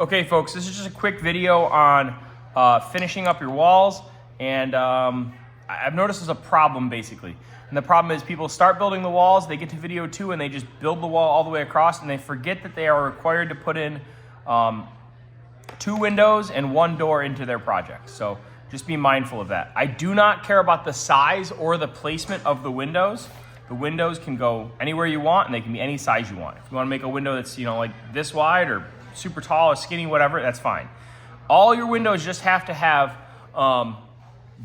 Okay folks, this is just a quick video on finishing up your walls, and I've noticed there's a problem basically. And the problem is people start building the walls, they get to video 2 and they just build the wall all the way across, and they forget that they are required to put in 2 windows and 1 door into their project. So just be mindful of that. I do not care about the size or the placement of the windows. The windows can go anywhere you want, and they can be any size you want. If you want to make a window that's, like this wide or super tall or skinny, whatever, that's fine. All your windows just have to have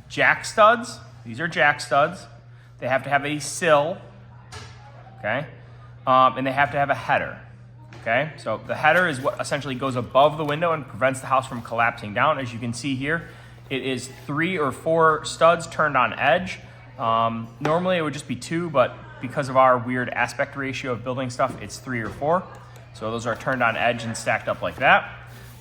jack studs. These are jack studs. They have to have a sill, okay? And they have to have a header, okay? So the header is what essentially goes above the window and prevents the house from collapsing down. As you can see here, it is 3 or 4 studs turned on edge. Normally it would just be 2, but because of our weird aspect ratio of building stuff, it's 3 or 4. So those are turned on edge and stacked up like that.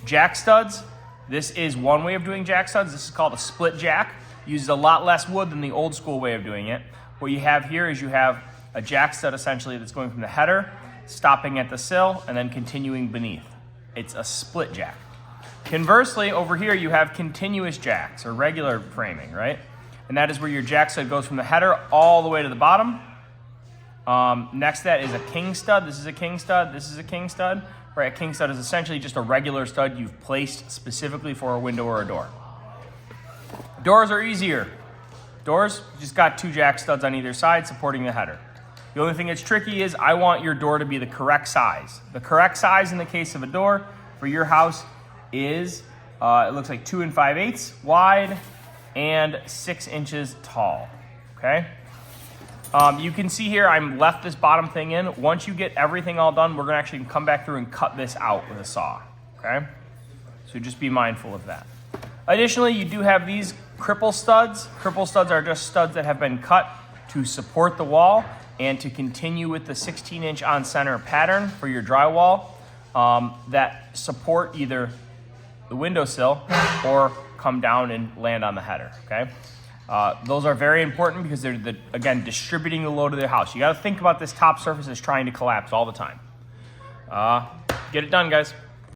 Jack studs, this is one way of doing jack studs. This is called a split jack. Uses a lot less wood than the old school way of doing it. What you have here is you have a jack stud essentially that's going from the header, stopping at the sill, and then continuing beneath. It's a split jack. Conversely, over here you have continuous jacks, or regular framing, right? And that is where your jack stud goes from the header all the way to the bottom. Next to that is a king stud. This is a king stud. This is a king stud. Right, a king stud is essentially just a regular stud you've placed specifically for a window or a door. Doors are easier. Doors, you just got 2 jack studs on either side supporting the header. The only thing that's tricky is I want your door to be the correct size. The correct size in the case of a door for your house is, it looks like 2 5/8 wide and 6 inches tall, okay? You can see here I'm left this bottom thing in. Once you get everything all done, we're gonna actually come back through and cut this out with a saw, okay? So just be mindful of that. Additionally, you do have these cripple studs. Cripple studs are just studs that have been cut to support the wall and to continue with the 16-inch on center pattern for your drywall that support either the windowsill or come down and land on the header, okay? Those are very important because they're, again, distributing the load of the house. You got to think about this top surface as trying to collapse all the time. Get it done, guys.